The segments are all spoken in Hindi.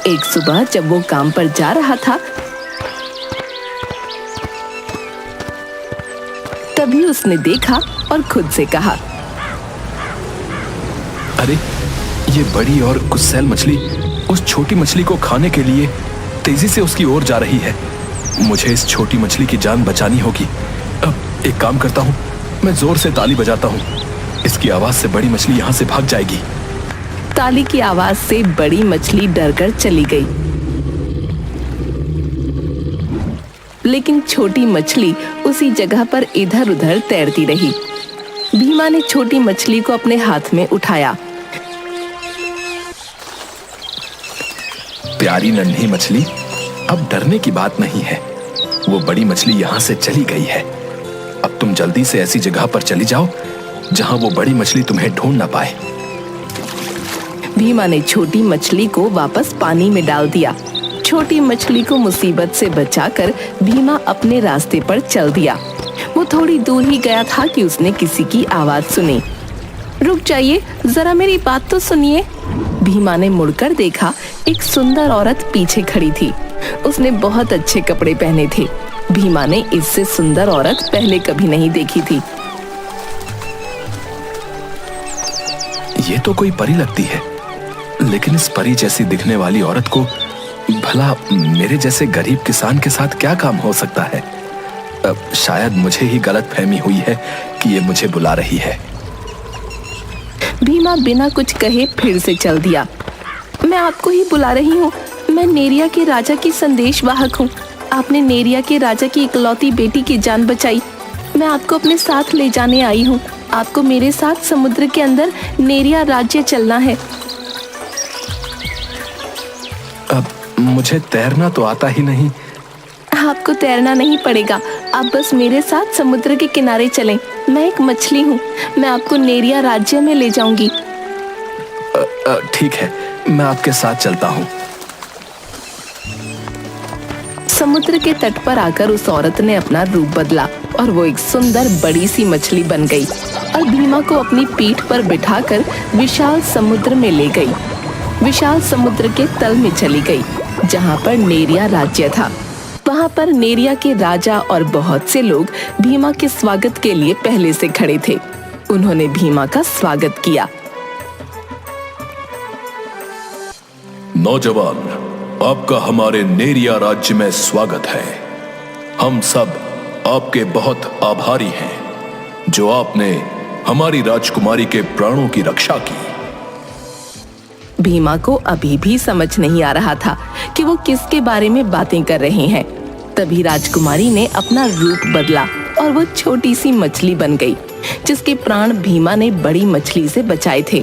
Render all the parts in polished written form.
एक सुबह जब वो काम पर जा रहा था, तभी उसने देखा और खुद से कहा, अरे ये बड़ी और गुस्सैल मछली उस छोटी मछली को खाने के लिए तेजी से उसकी ओर जा रही है। मुझे इस छोटी मछली की जान बचानी होगी। अब एक काम करता हूँ, मैं जोर से ताली बजाता हूँ। इसकी आवाज से बड़ी मछली यहाँ से भाग जाएगी। ताली की आवाज से बड़ी मछली डरकर चली गई, लेकिन छोटी मछली उसी जगह पर इधर उधर तैरती रही। भीमा ने छोटी मछली को अपने हाथ में उठाया। प्यारी नन्ही मछली, अब डरने की बात नहीं है। वो बड़ी मछली यहाँ से चली गई है। अब तुम जल्दी से ऐसी जगह पर चली जाओ जहाँ वो बड़ी मछली तुम्हें ढूंढ ना पाए। भीमा ने छोटी मछली को वापस पानी में डाल दिया। छोटी मछली को मुसीबत से बचाकर भीमा अपने रास्ते पर चल दिया। वो थोड़ी दूर ही गया था कि उसने किसी की आवाज सुनी। रुक जाइए, जरा मेरी बात तो सुनिए। भीमा ने मुड़कर देखा, एक सुंदर औरत पीछे खड़ी थी। उसने बहुत अच्छे कपड़े पहने थे। भीमा ने इससे सुंदर औरत पहले कभी नहीं देखी थी। ये तो कोई परी लगती है, लेकिन इस परी जैसी दिखने वाली औरत को भला मेरे जैसे गरीब किसान के साथ क्या काम हो सकता है? शायद मुझे ही गलतफहमी हुई है कि ये मुझे बुला रही है। भीमा बिना कुछ कहे फिर से चल दिया। मैं आपको ही बुला रही हूँ। मैं नेरिया के राजा की संदेशवाहक हूँ। आपने नेरिया के राजा की इकलौती बेटी की जान बचाई। मैं आपको अपने साथ ले जाने आई हूँ। आपको मेरे साथ समुद्र के अंदर नेरिया राज्य चलना है। अब मुझे तैरना तो आता ही नहीं। आपको तैरना नहीं पड़ेगा, आप बस मेरे साथ समुद्र के किनारे चलें। मैं एक मछली हूँ, मैं आपको नेरिया राज्य में ले जाऊंगी। ठीक है, मैं आपके साथ चलता हूँ। समुद्र के तट पर आकर उस औरत ने अपना रूप बदला और वो एक सुंदर बड़ी सी मछली बन गई और भीमा को अपनी पीठ पर बिठाकर विशाल समुद्र में ले गई। विशाल समुद्र के तल में चली गई, जहाँ पर नेरिया राज्य था। वहाँ पर नेरिया के राजा और बहुत से लोग भीमा के स्वागत के लिए पहले से खड़े थे। उन्होंने भीमा का स्वागत किया। नौजवान, आपका हमारे नेरिया राज्य में स्वागत है। हम सब आपके बहुत आभारी हैं जो आपने हमारी राजकुमारी के प्राणों की रक्षा की। भीमा को अभी भी समझ नहीं आ रहा था कि वो किसके बारे में बातें कर रहे हैं। तभी राजकुमारी ने अपना रूप बदला और वो छोटी सी मछली बन गई, जिसके प्राण भीमा ने बड़ी मछली से बचाए थे।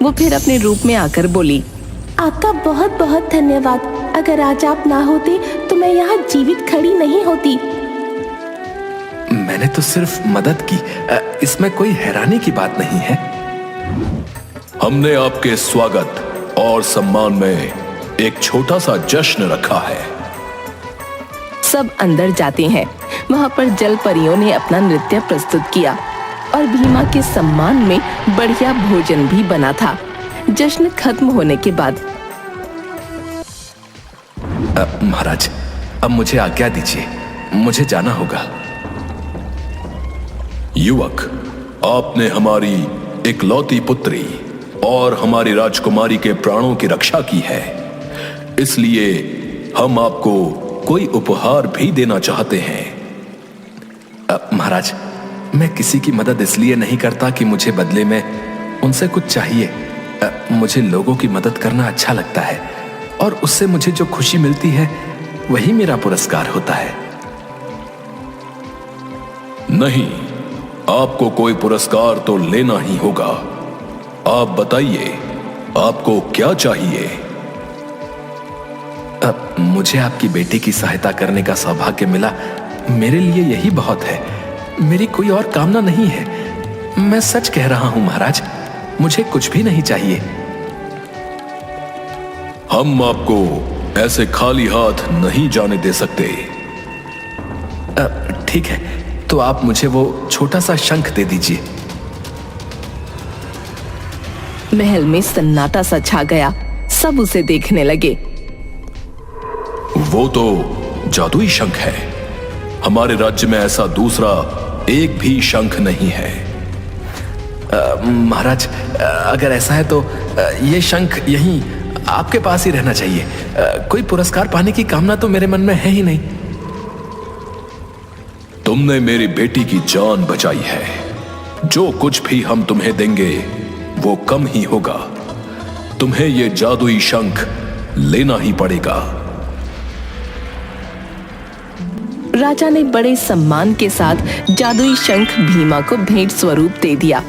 वो फिर अपने रूप में आकर बोली, आपका बहुत बहुत धन्यवाद। अगर आज आप ना होते तो मैं यहाँ जीवित खड़ी नहीं होती। मैंने तो सिर्फ मदद की, इसमें कोई हैरानी की बात नहीं है। हमने आपके स्वागत और सम्मान में एक छोटा सा जश्न रखा है। सब अंदर जाते हैं। वहाँ पर जल परियों ने अपना नृत्य प्रस्तुत किया और भीमा के सम्मान में बढ़िया भोजन भी बना था। जश्न खत्म होने के बाद महाराज, अब मुझे आज्ञा दीजिए, मुझे जाना होगा। युवक, आपने हमारी इकलौती पुत्री और हमारी राजकुमारी के प्राणों की रक्षा की है, इसलिए हम आपको कोई उपहार भी देना चाहते हैं। महाराज, मैं किसी की मदद इसलिए नहीं करता कि मुझे बदले में उनसे कुछ चाहिए। मुझे लोगों की मदद करना अच्छा लगता है और उससे मुझे जो खुशी मिलती है वही मेरा पुरस्कार होता है। नहीं, आपको कोई पुरस्कार तो लेना ही होगा। आप बताइए, आपको क्या चाहिए? मुझे आपकी बेटी की सहायता करने का सौभाग्य मिला, मेरे लिए यही बहुत है। मेरी कोई और कामना नहीं है। मैं सच कह रहा हूं महाराज, मुझे कुछ भी नहीं चाहिए। हम आपको ऐसे खाली हाथ नहीं जाने दे सकते। ठीक है, तो आप मुझे वो छोटा सा शंख दे दीजिए। महल में सन्नाटा सा छा गया। सब उसे देखने लगे। वो तो जादुई शंख है। हमारे राज्य में ऐसा दूसरा एक भी शंख नहीं है। महाराज, अगर ऐसा है तो ये शंख यहीं आपके पास ही रहना चाहिए। कोई पुरस्कार पाने की कामना तो मेरे मन में है ही नहीं। तुमने मेरी बेटी की जान बचाई है। जो कुछ भी हम तुम्हें देंगे वो कम ही होगा। तुम्हें ये जादुई शंख लेना ही पड़ेगा। राजा ने बड़े सम्मान के साथ जादुई शंख भीमा को भेंट स्वरूप दे दिया।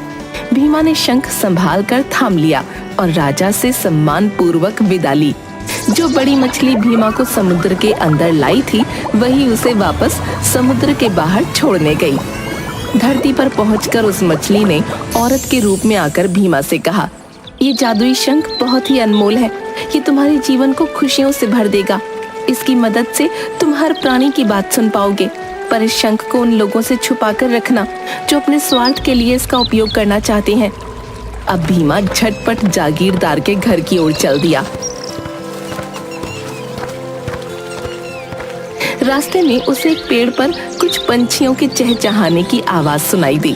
भीमा ने शंख संभाल कर थाम लिया और राजा से सम्मान पूर्वक विदा ली। जो बड़ी मछली भीमा को समुद्र के अंदर लाई थी, वही उसे वापस समुद्र के बाहर छोड़ने गई। धरती पर पहुंचकर उस मछली ने औरत के रूप में आकर भीमा से कहा, ये जादुई शंख बहुत ही अनमोल है। ये तुम्हारे जीवन को खुशियों से भर देगा। इसकी मदद से तुम हर प्राणी की बात सुन पाओगे। पर इस शंख को उन लोगों से छुपा कर रखना जो अपने स्वार्थ के लिए इसका उपयोग करना चाहते हैं। अब भीमा झटपट जागीरदार के घर की ओर चल दिया। रास्ते में उसे एक पेड़ पर कुछ पंछियों के चहचहाने की आवाज सुनाई दी।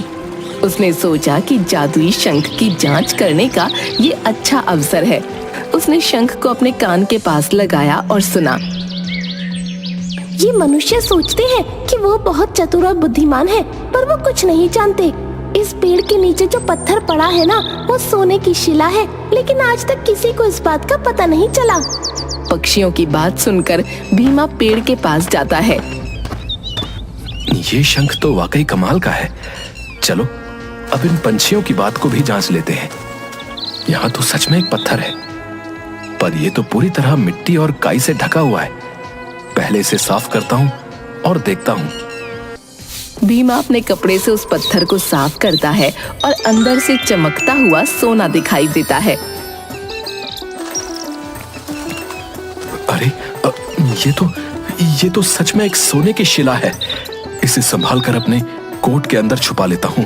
उसने सोचा कि जादुई शंख की जांच करने का ये अच्छा अवसर है। उसने शंख को अपने कान के पास लगाया और सुना। ये मनुष्य सोचते हैं कि वो बहुत चतुर और बुद्धिमान है, पर वो कुछ नहीं जानते। इस पेड़ के नीचे जो पत्थर पड़ा है ना, वो सोने की शिला है, लेकिन आज तक किसी को इस बात का पता नहीं चला। पक्षियों की बात सुनकर भीमा पेड़ के पास जाता है। ये शंख तो वाकई कमाल का है। चलो अब इन पंछियों की बात को भी जांच लेते हैं। यहाँ तो सच में एक पत्थर है, पर यह तो पूरी तरह मिट्टी और काई से ढका हुआ है। पहले इसे साफ करता हूँ और देखता हूँ। भीमा अपने कपड़े से उस पत्थर को साफ करता है और अंदर से चमकता हुआ सोना दिखाई देता है। अरे ये तो सच में एक सोने की शिला है। इसे संभाल कर अपने कोट के अंदर छुपा लेता हूँ।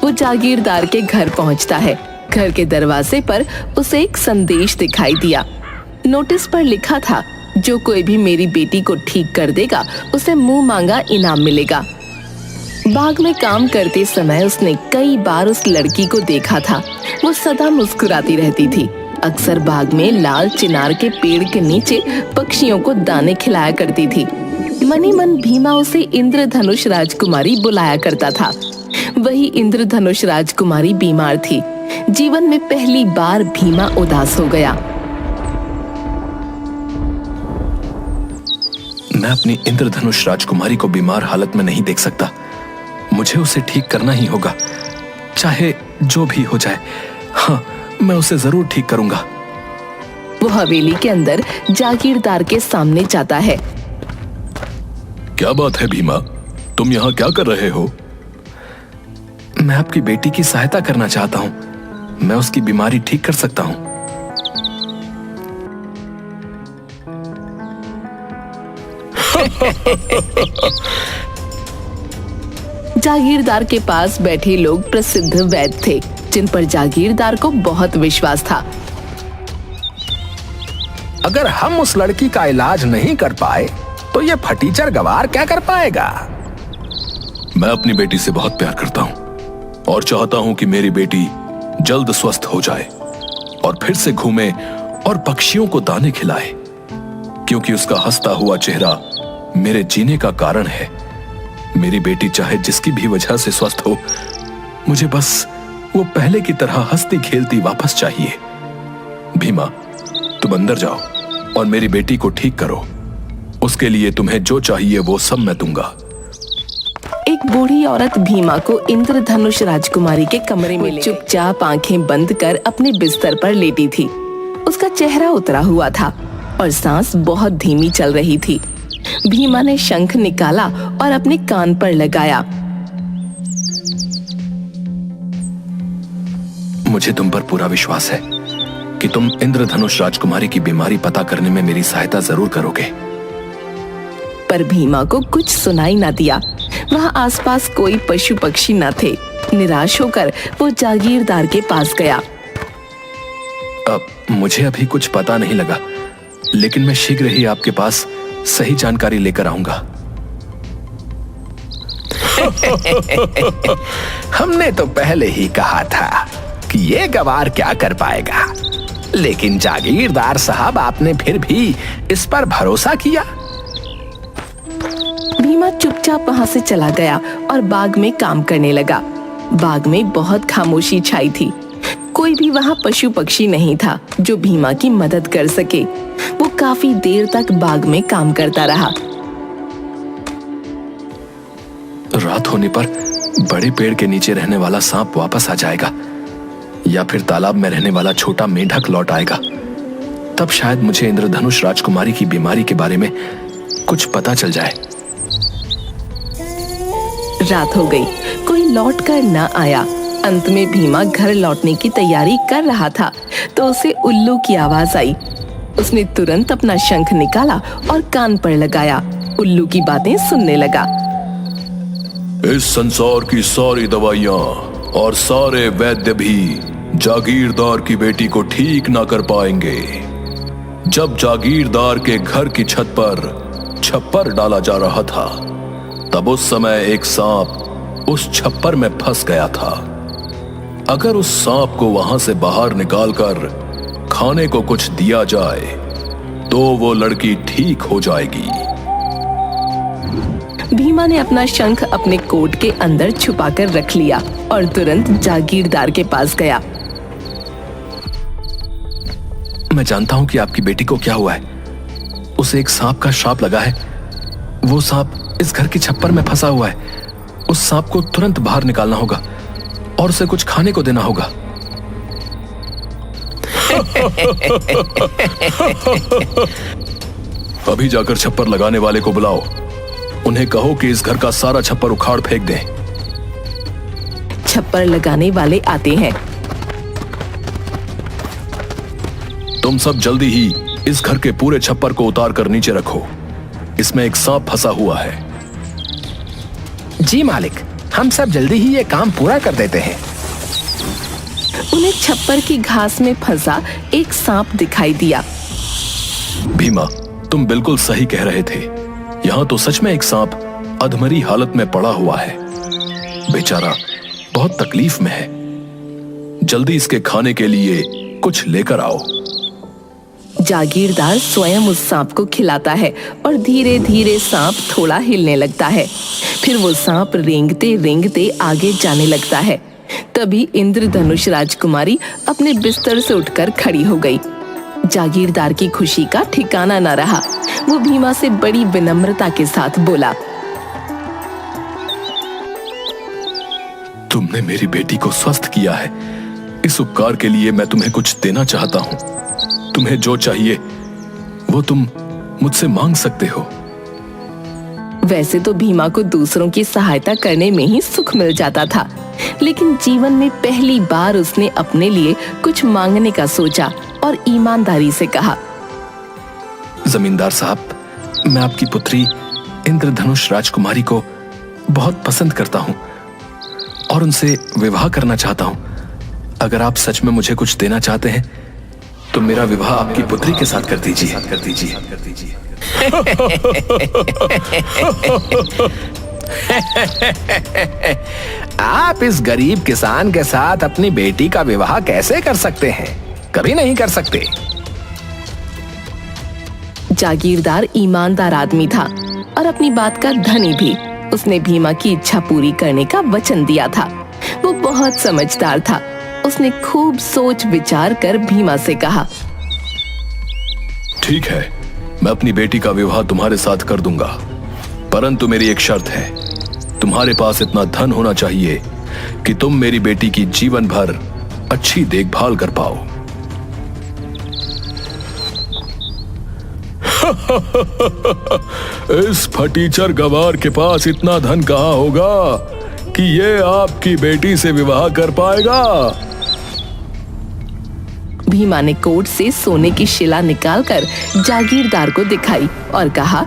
वो जागीरदार के घर पहुंचता है। घर के दरवाजे पर उसे एक संदेश दिखाई दिया। नोटिस पर लिखा था, जो कोई भी मेरी बेटी को ठीक कर देगा उसे मुंह मांगा इनाम मिलेगा। बाग में काम करते समय उसने कई बार उस लड़की को देखा था। वो सदा मुस्कुराती रहती थी। अक्सर बाग में लाल चिनार के पेड़ के नीचे पक्षियों को दाने खिलाया करती थी। मनी मन भीमा उसे इंद्रधनुष राजकुमारी बुलाया करता था। वही इंद्रधनुष राजकुमारी बीमार थी। जीवन में पहली बार भीमा उदास हो गया। मैं अपनी इंद्रधनुष राजकुमारी को बीमार हालत में नहीं देख सकता। मुझे उसे ठीक करना ही होगा, चाहे जो भी हो जाए। हाँ, मैं उसे जरूर ठीक करूंगा। वो हवेली के अंदर जागीरदार के सामने जाता है। क्या बात है भीमा, तुम यहाँ क्या कर रहे हो? मैं आपकी बेटी की सहायता करना चाहता हूँ। मैं उसकी बीमारी ठीक कर सकता हूँ। जागीरदार के पास बैठे लोग प्रसिद्ध वैद्य थे, जिन पर जागीरदार को बहुत विश्वास था। अगर हम उस लड़की का इलाज नहीं कर पाए तो ये फटीचर गवार क्या कर पाएगा? मैं अपनी बेटी से बहुत प्यार करता हूँ और चाहता हूँ कि मेरी बेटी जल्द स्वस्थ हो जाए और फिर से घूमे और पक्षियों को दाने खिलाए, क्योंकि उसका हंसता हुआ चेहरा मेरे जीने का कारण है। मेरी बेटी चाहे जिसकी भी वजह से स्वस्थ हो, मुझे बस वो पहले की तरह हंसती खेलती वापस चाहिए। भीमा, तुम अंदर जाओ और मेरी बेटी को ठीक करो। उसके लिए तुम्हें जो चाहिए वो सब मैं दूंगा। एक बूढ़ी औरत भीमा को इंद्रधनुष राजकुमारी के कमरे में चुपचाप आंखें बंद कर अपने बिस्तर पर लेटी थी। उसका चेहरा उतरा हुआ था और सांस बहुत धीमी चल रही थी। भीमा ने शंख निकाला और अपने कान पर लगाया। मुझे तुम पर पूरा विश्वास है कि तुम इंद्रधनुष राजकुमारी की बीमारी पता करने में मेरी सहायता जरूर करोगे। पर भीमा को कुछ सुनाई ना दिया। वहाँ आसपास कोई पशु पक्षी न थे। निराश होकर वो जागीरदार के पास गया। अब मुझे अभी कुछ पता नहीं लगा, लेकिन मैं शीघ्र ही आपके पास सही जानकारी लेकर आऊंगा। हमने तो पहले ही कहा था कि ये गवार क्या कर पाएगा, लेकिन जागीरदार साहब आपने फिर भी इस पर भरोसा किया। भीमा चुपचाप वहां से चला गया और बाग में काम करने लगा। बाग में बहुत खामोशी छाई थी। कोई भी वहां पशु पक्षी नहीं था जो भीमा की मदद कर सके। वो काफी देर तक बाग में काम करता रहा। रात होने पर बड़े पेड़ के नीचे रहने वाला सांप वापस आ जाएगा, या फिर तालाब में रहने वाला छोटा मेंढक लौट आएगा। तब शायद मुझे इंद्रधनुष राजकुमारी की बीमारी के बारे में कुछ पता चल जाए। रात हो गई, कोई लौट कर न आया। अंत में भीमा घर लौटने की तैयारी कर रहा था तो उसे उल्लू की आवाज आई। उसने तुरंत अपना शंख निकाला और कान पर लगाया। उल्लू की बातें सुनने लगा। इस संसार की सारी दवाइयां और सारे वैद्य भी जागीरदार की बेटी को ठीक ना कर पाएंगे। जब जागीरदार के घर की छत पर छप्पर डाला जा रहा था, तब उस समय एक सांप उस छप्पर में फंस गया था। अगर उस सांप को वहां से बाहर निकालकर खाने को कुछ दिया जाए तो वो लड़की ठीक हो जाएगी। भीमा ने अपना शंख अपने कोट के अंदर छुपाकर रख लिया और तुरंत जागीरदार के पास गया। मैं जानता हूं कि आपकी बेटी को क्या हुआ है। उसे एक सांप का श्राप लगा है। वो सांप इस घर की छप्पर में फंसा हुआ है। उस सांप को तुरंत बाहर निकालना होगा और उसे कुछ खाने को देना होगा। अभी जाकर छप्पर लगाने वाले को बुलाओ। उन्हें कहो कि इस घर का सारा छप्पर उखाड़ फेंक दें। छप्पर लगाने वाले आते हैं। तुम सब जल्दी ही इस घर के पूरे छप्पर को उतार कर नीचे रखो। इसमें एक सांप फंसा हुआ है। जी मालिक, हम सब जल्दी ही ये काम पूरा कर देते हैं। उन्हें छप्पर की घास में फंसा एक सांप दिखाई दिया। भीमा, तुम बिल्कुल सही कह रहे थे। यहाँ तो सच में एक सांप अधमरी हालत में पड़ा हुआ है। बेचारा बहुत तकलीफ में है। जल्दी इसके खाने के लिए कुछ लेकर आओ। जागीरदार स्वयं उस सांप को खिलाता है और धीरे धीरे सांप थोड़ा हिलने लगता है। फिर वो सांप रेंगते रेंगते आगे जाने लगता है। तभी इंद्रधनुष राजकुमारी अपने बिस्तर से उठकर खड़ी हो गई। जागीरदार की खुशी का ठिकाना न रहा। वो भीमा से बड़ी विनम्रता के साथ बोला, तुमने मेरी बेटी को स्वस्थ किया है। इस उपकार के लिए मैं तुम्हें कुछ देना चाहता हूँ। तुम्हें जो चाहिए वो तुम मुझसे मांग सकते हो। वैसे तो भीमा को दूसरों की सहायता करने में ही सुख मिल जाता था, लेकिन जीवन में पहली बार उसने अपने लिए कुछ मांगने का सोचा और ईमानदारी से कहा, जमींदार साहब, मैं आपकी पुत्री इंद्रधनुष राजकुमारी को बहुत पसंद करता हूँ और उनसे विवाह करना चाहता हूँ। अगर आप सच में मुझे कुछ देना चाहते हैं तो मेरा विवाह आपकी पुत्री के साथ कर दीजिए। आप इस गरीब किसान के साथ अपनी बेटी का विवाह कैसे कर सकते हैं? कभी नहीं कर सकते। जागीरदार ईमानदार आदमी था और अपनी बात का धनी भी। उसने भीमा की इच्छा पूरी करने का वचन दिया था। वो बहुत समझदार था। उसने खूब सोच विचार कर भीमा से कहा, ठीक है, मैं अपनी बेटी का विवाह तुम्हारे साथ कर दूंगा, परंतु मेरी एक शर्त है। तुम्हारे पास इतना धन होना चाहिए कि तुम मेरी बेटी की जीवन भर अच्छी देखभाल कर पाओ। इस फटीचर गवार के पास इतना धन कहां होगा कि ये आपकी बेटी से विवाह कर पाएगा। भीमा ने कोट से सोने की शिला निकालकर जागीरदार को दिखाई और कहा,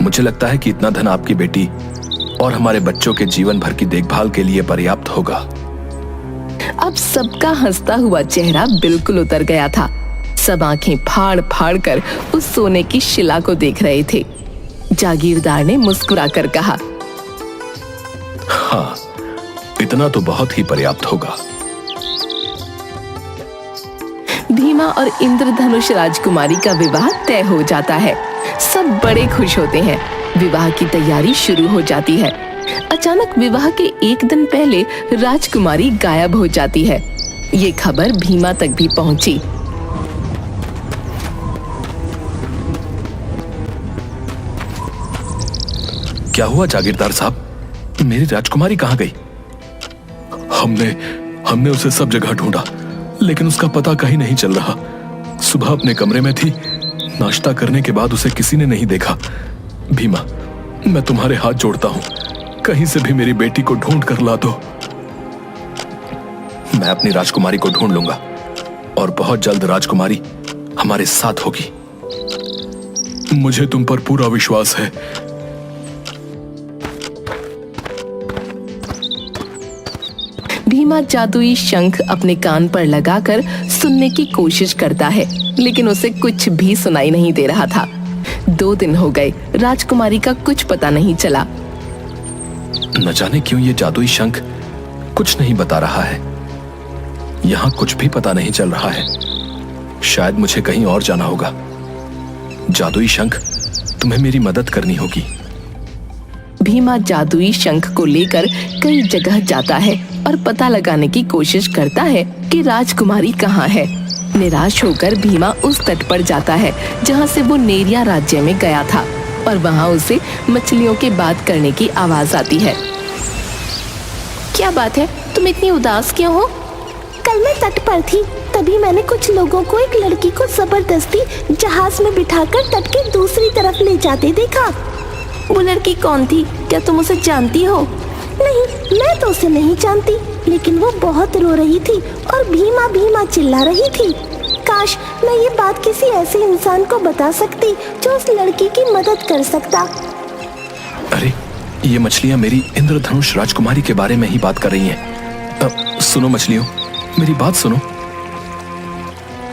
मुझे लगता है कि इतना धन आपकी बेटी और हमारे बच्चों के जीवन भर की देखभाल के लिए पर्याप्त होगा। अब सबका हंसता हुआ चेहरा बिल्कुल उतर गया था। सब आंखें फाड़ फाड़ कर उस सोने की शिला को देख रहे थे। जागीरदार ने मुस्कुराकर कहा, हाँ, इतना तो बहुत ही पर्याप्त होगा। भीमा और इंद्रधनुष राजकुमारी का विवाह तय हो जाता है। सब बड़े खुश होते हैं। विवाह की तैयारी शुरू हो जाती है। अचानक विवाह के एक दिन पहले राजकुमारी गायब हो जाती है। ये खबर भीमा तक भी पहुंची। क्या हुआ जागीरदार साहब, मेरी राजकुमारी कहाँ गई? हमने उसे सब जगह ढूंढा, लेकिन उसका पता कहीं नहीं चल रहा। सुबह अपने कमरे में थी, नाश्ता करने के बाद उसे किसी ने नहीं देखा। भीमा, मैं तुम्हारे हाथ जोड़ता हूं, कहीं से भी मेरी बेटी को ढूंढ कर ला दो। मैं अपनी राजकुमारी को ढूंढ लूंगा और बहुत जल्द राजकुमारी हमारे साथ होगी। मुझे तुम पर पूरा विश्वास है। भीमा जादुई शंख अपने कान पर लगाकर सुनने की कोशिश करता है, लेकिन उसे कुछ भी सुनाई नहीं दे रहा था। 2 दिन हो गए, राजकुमारी का कुछ पता नहीं चला। न जाने क्यों ये जादुई शंख कुछ नहीं बता रहा है। यहां कुछ भी पता नहीं चल रहा है। शायद मुझे कहीं और जाना होगा। जादुई शंख, तुम्हें मेरी मदद करनी होगी। भीमा जादुई शंख को लेकर कई जगह जाता है और पता लगाने की कोशिश करता है कि राजकुमारी कहाँ है। निराश होकर भीमा उस तट पर जाता है जहाँ से वो नेरिया राज्य में गया था, और वहाँ उसे मछलियों के बात करने की आवाज आती है। क्या बात है, तुम इतनी उदास क्यों हो? कल मैं तट पर थी, तभी मैंने कुछ लोगों को एक लड़की को जबरदस्ती जहाज में बिठाकर तट के दूसरी तरफ ले जाते देखा। वो लड़की कौन थी? क्या तुम उसे जानती हो? नहीं, मैं तो उसे नहीं जानती, लेकिन वो बहुत रो रही थी और भीमा भीमा चिल्ला रही थी। काश मैं ये बात किसी ऐसे इंसान को बता सकती जो उस लड़की की मदद कर सकता। अरे, ये मछलियां मेरी इंद्रधनुष राजकुमारी के बारे में ही बात कर रही हैं। सुनो मछलियों, मेरी बात सुनो।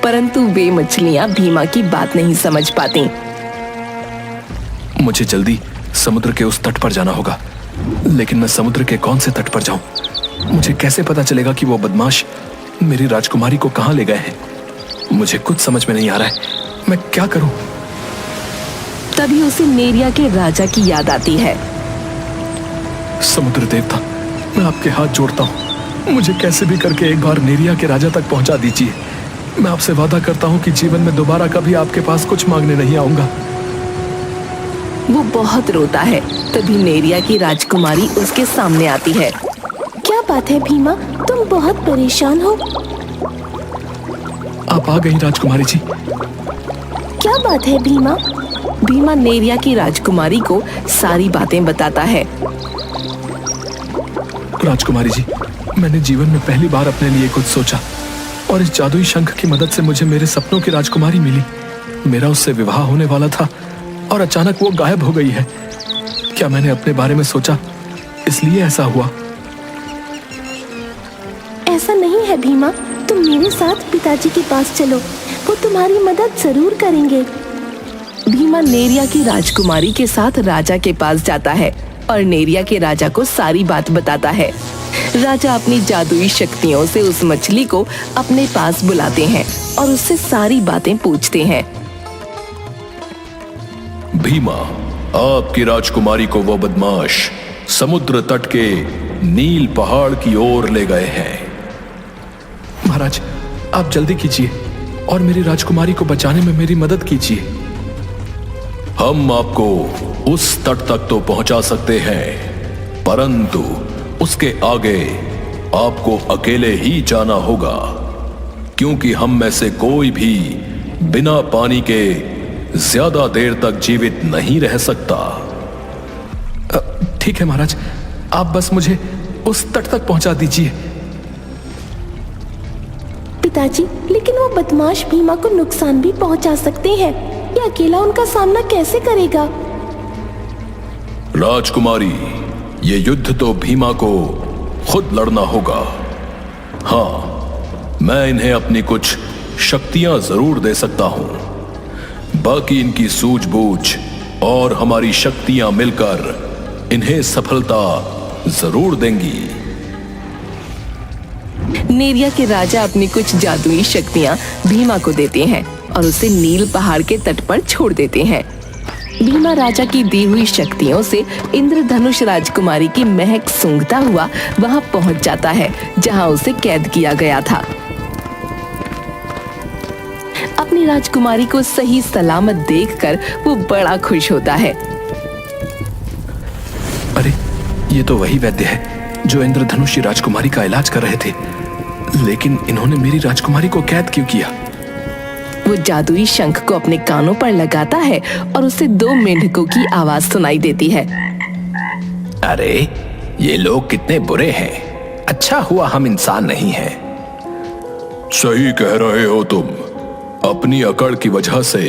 परंतु वे मछलियां भीमा की बात नहीं समझ पाती। मुझे जल्दी समुद्र के उस तट पर जाना होगा, लेकिन मैं समुद्र के कौन से तट पर जाऊं? मुझे कैसे पता चलेगा कि वो बदमाश मेरी राजकुमारी को कहां ले गए हैं? मुझे कुछ समझ में नहीं आ रहा है, मैं क्या करूं? तभी उसे नेरिया के राजा की याद आती है। समुद्र देवता, मैं आपके हाथ जोड़ता हूं, मुझे कैसे भी करके एक बार नेरिया के राजा तक पहुंचा दीजिए। मैं आपसे वादा करता हूं कि जीवन में दोबारा कभी आपके पास कुछ मांगने नहीं आऊंगा। वो बहुत रोता है। तभी नेरिया की राजकुमारी उसके सामने आती है। क्या बात है भीमा, तुम बहुत परेशान हो? आप आ गई राजकुमारी जी। क्या बात है भीमा? भीमा नेरिया की राजकुमारी को सारी बातें बताता है। राजकुमारी जी, मैंने जीवन में पहली बार अपने लिए कुछ सोचा, और इस जादुई शंख की मदद से मुझे मेरे सपनों की राजकुमारी मिली। मेरा उससे विवाह होने वाला था और अचानक वो गायब हो गई है। क्या मैंने अपने बारे में सोचा, इसलिए ऐसा हुआ? ऐसा नहीं है भीमा, तुम मेरे साथ पिताजी के पास चलो, वो तुम्हारी मदद जरूर करेंगे। भीमा नेरिया की राजकुमारी के साथ राजा के पास जाता है और नेरिया के राजा को सारी बात बताता है। राजा अपनी जादुई शक्तियों से उस मछली को अपने पास बुलाते हैं और उससे सारी बातें पूछते हैं। भीमा, आपकी राजकुमारी को वो बदमाश समुद्र तट के नील पहाड़ की ओर ले गए हैं। महाराज, आप जल्दी कीजिए और मेरी राजकुमारी को बचाने में मेरी मदद कीजिए। हम आपको उस तट तक तो पहुंचा सकते हैं, परंतु उसके आगे आपको अकेले ही जाना होगा, क्योंकि हम में से कोई भी बिना पानी के ज्यादा देर तक जीवित नहीं रह सकता। ठीक है महाराज, आप बस मुझे उस तट तक पहुंचा दीजिए। पिताजी, लेकिन वो बदमाश भीमा को नुकसान भी पहुंचा सकते हैं। ये अकेला उनका सामना कैसे करेगा? राजकुमारी, ये युद्ध तो भीमा को खुद लड़ना होगा। हाँ, मैं इन्हें अपनी कुछ शक्तियां जरूर दे सकता हूं। बाकी इनकी सूझबूझ और हमारी शक्तियां मिलकर इन्हें सफलता जरूर देंगी। नेरिया के राजा अपनी कुछ जादुई शक्तियां भीमा को देते हैं और उसे नील पहाड़ के तट पर छोड़ देते हैं। भीमा राजा की दी हुई शक्तियों से इंद्रधनुष राजकुमारी की महक सूंघता हुआ वहां पहुंच जाता है जहां उसे कैद किया गया था। अपनी राजकुमारी को सही सलामत देखकर वो बड़ा खुश होता है। अरे, ये तो वही वैद्य है जो इंद्रधनुष राजकुमारी का इलाज कर रहे थे, लेकिन इन्होंने मेरी राजकुमारी को कैद क्यों किया? वो जादुई शंख को अपने कानों पर लगाता है और उसे 2 मेंढकों की आवाज सुनाई देती है। अरे, ये लोग कितने बुरे हैं। अच्छा हुआ हम इंसान नहीं हैं। सही कह रहे हो तुम। अपनी अकड़ की वजह से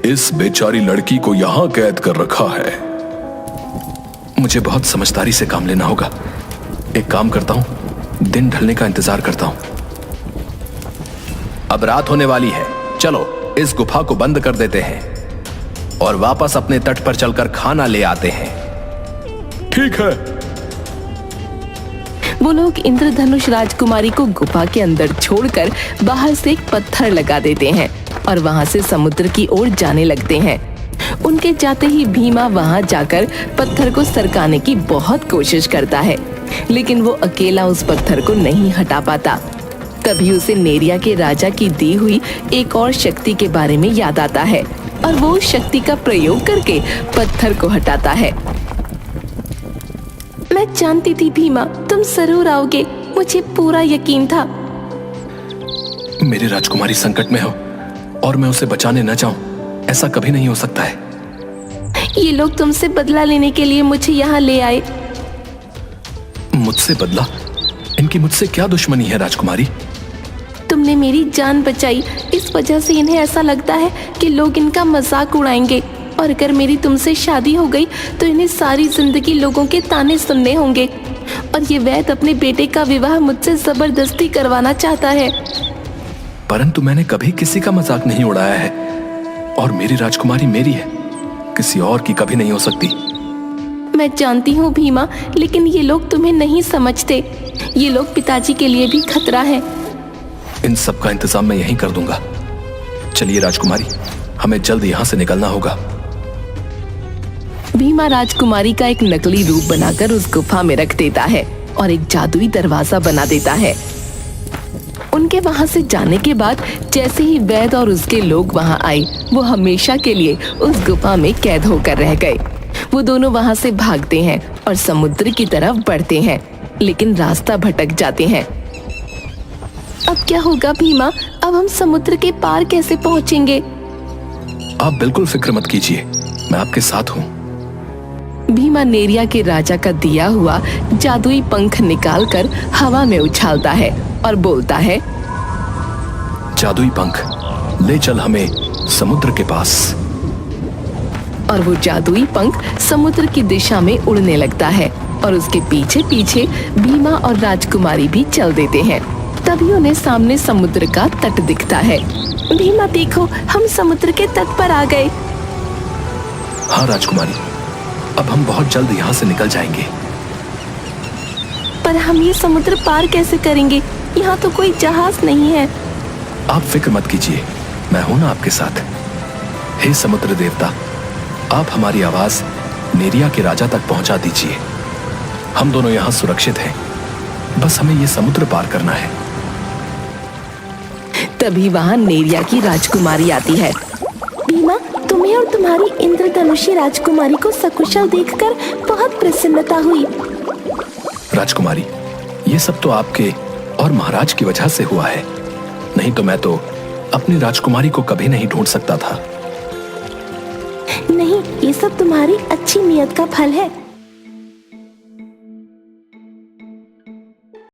इस बेचारी लड़की को यहां कैद कर रखा है। मुझे बहुत समझदारी से काम लेना होगा। एक काम करता हूं, दिन ढलने का इंतजार करता हूं। अब रात होने वाली है, चलो इस गुफा को बंद कर देते हैं और वापस अपने तट पर चलकर खाना ले आते हैं। ठीक है। वो लोग इंद्रधनुष राजकुमारी को गुफा के अंदर छोड़कर बाहर से एक पत्थर लगा देते हैं और वहां से समुद्र की ओर जाने लगते हैं। उनके जाते ही भीमा वहां जाकर पत्थर को सरकाने की बहुत कोशिश करता है, लेकिन वो अकेला उस पत्थर को नहीं हटा पाता। तभी उसे नेरिया के राजा की दी हुई एक और शक्ति के बारे में याद आता है और वो उस शक्ति का प्रयोग करके पत्थर को हटाता है। मैं जानती थी भीमा, तुम जरूर आओगे, मुझे पूरा यकीन था। मेरी राजकुमारी संकट में हो और मैं उसे बचाने न जाऊं, ऐसा कभी नहीं हो सकता है। ये लोग तुमसे बदला लेने के लिए मुझे यहाँ ले आए। मुझसे बदला? इनकी मुझसे क्या दुश्मनी है राजकुमारी? तुमने मेरी जान बचाई, इस वजह से इन्हें ऐसा लगता है कि लोग इनका मजाक उड़ाएंगे, और अगर मेरी तुमसे शादी हो गई तो इन्हें सारी जिंदगी लोगों के ताने सुनने होंगे। और ये वैद्य अपने बेटे का विवाह मुझसे जबरदस्ती करवाना चाहता है। परंतु मैंने कभी किसी का मजाक नहीं उड़ाया है और मेरी राजकुमारी मेरी है, किसी और की कभी नहीं हो सकती। मैं जानती हूँ भीमा, लेकिन ये लोग तुम्हें नहीं समझते। ये लोग पिताजी के लिए भी खतरा है। इन सब का इंतजाम मैं यहीं कर दूंगा। चलिए राजकुमारी, हमें जल्द यहाँ से निकलना होगा। भीमा राजकुमारी का एक नकली रूप बनाकर उस गुफा में रख देता है और एक जादुई दरवाजा बना देता है। उनके वहां से जाने के बाद जैसे ही वैद्य और उसके लोग वहां आए, वो हमेशा के लिए उस गुफा में कैद होकर रह गए। वो दोनों वहां से भागते हैं और समुद्र की तरफ बढ़ते हैं, लेकिन रास्ता भटक जाते हैं। अब क्या होगा भीमा? अब हम समुद्र के पार कैसे पहुँचेंगे? आप बिल्कुल फिक्र मत कीजिए, मैं आपके साथ हूँ। भीमा नेरिया के राजा का दिया हुआ जादुई पंख निकालकर हवा में उछालता है और बोलता है, जादुई पंख, ले चल हमें समुद्र के पास। और वो जादुई पंख समुद्र की दिशा में उड़ने लगता है और उसके पीछे पीछे भीमा और राजकुमारी भी चल देते हैं। तभी उन्हें सामने समुद्र का तट दिखता है। भीमा देखो, हम समुद्र के तट पर आ गए। हाँ राजकुमारी, अब हम बहुत जल्द यहाँ से निकल जाएंगे। पर हम ये समुद्र पार कैसे करेंगे? यहाँ तो कोई जहाज नहीं है। आप फिक्र मत कीजिए, मैं हूं ना आपके साथ। हे समुद्र देवता, आप हमारी आवाज नेरिया के राजा तक पहुंचा दीजिए। हम दोनों यहाँ सुरक्षित हैं, बस हमें ये समुद्र पार करना है। तभी वहाँ नेरिया की राजकुमारी आती है। भीमा, तुम्हें और तुम्हारी इंद्रधनुषी राजकुमारी को सकुशल देखकर बहुत प्रसन्नता हुई। राजकुमारी, ये सब तो आपके और महाराज की वजह से हुआ है, नहीं तो मैं तो अपनी राजकुमारी को कभी नहीं ढूंढ सकता था। नहीं, ये सब तुम्हारी अच्छी नियत का फल है।